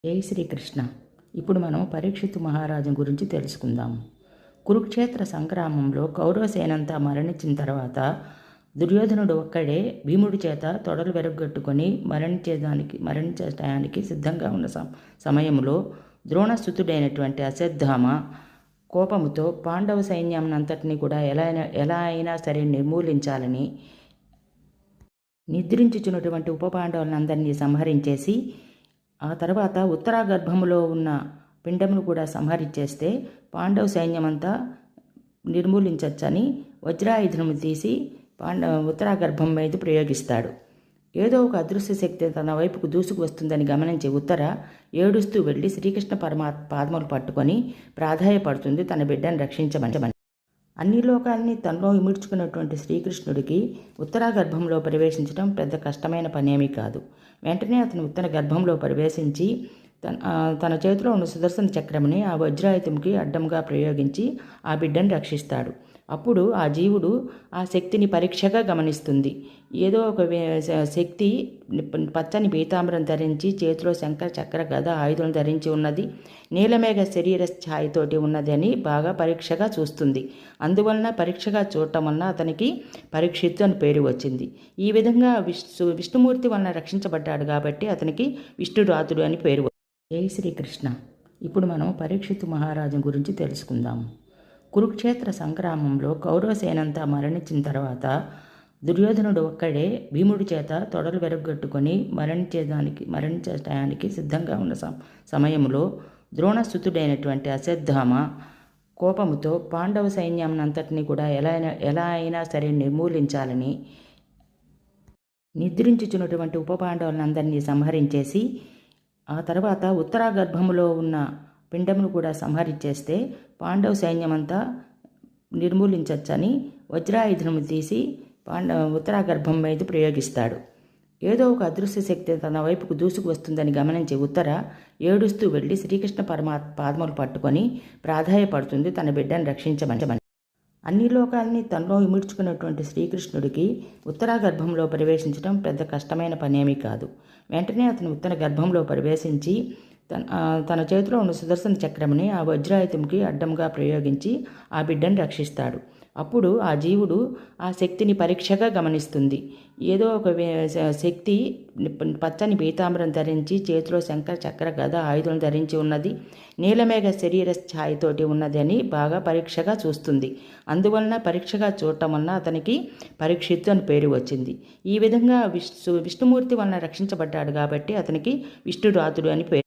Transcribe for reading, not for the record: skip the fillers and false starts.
జై శ్రీకృష్ణ. ఇప్పుడు మనం పరీక్షితు మహారాజు గురించి తెలుసుకుందాం. కురుక్షేత్ర సంగ్రామంలో కౌరవ సేనంతా మరణించిన తర్వాత దుర్యోధనుడు ఒక్కడే భీముడి చేత తొడలు వెరగొట్టుకొని మరణించడానికి సిద్ధంగా ఉన్న సమయంలో ద్రోణసుతుడైనటువంటి అశ్వత్థామ కోపముతో పాండవ సైన్యాన్నంతటినీ కూడా ఎలా అయినా సరే నిర్మూలించాలని నిద్రించుచున్నటువంటి ఉప పాండవులందరినీ సంహరించేసి ఆ తర్వాత ఉత్తరాగర్భములో ఉన్న పిండమును కూడా సంహరించేస్తే పాండవ సైన్యమంతా నిర్మూలించవచ్చని వజ్రాయుధము తీసి ఉత్తరాగర్భం మీద ప్రయోగిస్తాడు. ఏదో ఒక అదృశ్య శక్తి తన వైపుకు దూసుకు వస్తుందని గమనించి ఉత్తర ఏడుస్తూ వెళ్ళి శ్రీకృష్ణ పాదములు పట్టుకొని ప్రాధాయపడుతుంది తన బిడ్డను రక్షించమని. అన్ని లోకాలని తనలో ఇముడ్చుకున్నటువంటి శ్రీకృష్ణుడికి ఉత్తరాగర్భంలో ప్రవేశించడం పెద్ద కష్టమైన పనేమీ కాదు. వెంటనే అతను ఉత్తర గర్భంలో ప్రవేశించి తన చేతిలో ఉన్న సుదర్శన చక్రముని ఆ వజ్రాయుధంకి అడ్డంగా ప్రయోగించి ఆ బిడ్డను రక్షిస్తాడు. అప్పుడు ఆ జీవుడు ఆ శక్తిని పరీక్షగా గమనిస్తుంది. ఏదో ఒక శక్తి పచ్చని పీతాంబరం ధరించి చేతిలో శంకర చక్ర గద ఆయుధం ధరించి ఉన్నది, నీలమేఘ శరీర ఛాయతోటి ఉన్నది అని బాగా పరీక్షగా చూస్తుంది. అందువలన పరీక్షగా చూడటం వలన అతనికి పరీక్షిత్తు అని పేరు వచ్చింది. ఈ విధంగా విష్ణుమూర్తి వలన రక్షించబడ్డాడు కాబట్టి అతనికి విష్ణురాతుడు అని పేరు. జై శ్రీకృష్ణ. ఇప్పుడు మనం పరీక్షితు మహారాజు గురించి తెలుసుకుందాం. కురుక్షేత్ర సంగ్రామంలో కౌరవ సేనంతా మరణించిన తర్వాత దుర్యోధనుడు ఒక్కడే భీముడి చేత తొడలు వెరగొట్టుకొని మరణించడానికి సిద్ధంగా ఉన్న సమయంలో ద్రోణసుతుడైనటువంటి అశ్వత్థామ కోపముతో పాండవ సైన్యాన్నంతటినీ కూడా ఎలా అయినా సరే నిర్మూలించాలని నిద్రించుచున్నటువంటి ఉప పాండవులందరినీ సంహరించేసి ఆ తర్వాత ఉత్తరాగర్భములో ఉన్న పిండమును కూడా సంహరించేస్తే పాండవ సైన్యమంతా నిర్మూలించవచ్చని వజ్రాయుధము తీసి ఉత్తరాగర్భం మీద ప్రయోగిస్తాడు. ఏదో ఒక అదృశ్య శక్తి తన వైపుకు దూసుకు వస్తుందని గమనించి ఉత్తర ఏడుస్తూ వెళ్ళి శ్రీకృష్ణ పాదములు పట్టుకొని ప్రాధాయపడుతుంది తన బిడ్డను రక్షించమని. అన్ని లోకాలని తనలో ఇముడ్చుకున్నటువంటి శ్రీకృష్ణుడికి ఉత్తరాగర్భంలో ప్రవేశించడం పెద్ద కష్టమైన పనేమీ కాదు. వెంటనే అతను ఉత్తర గర్భంలో ప్రవేశించి తన చేతిలో ఉన్న సుదర్శన చక్రముని ఆ వజ్రాయుధంకి అడ్డంగా ప్రయోగించి ఆ బిడ్డను రక్షిస్తాడు. అప్పుడు ఆ జీవుడు ఆ శక్తిని పరీక్షగా గమనిస్తుంది. ఏదో ఒక శక్తి పచ్చని పీతాంబరం ధరించి చేతిలో శంకర చక్ర గద ఆయుధం ధరించి ఉన్నది, నీలమేఘ శరీర ఛాయతోటి ఉన్నది అని బాగా పరీక్షగా చూస్తుంది. అందువలన పరీక్షగా చూడటం వలన అతనికి పరీక్షిత్తు అని పేరు వచ్చింది. ఈ విధంగా విష్ణుమూర్తి వలన రక్షించబడ్డాడు కాబట్టి అతనికి విష్ణురాతుడు అని పేరు.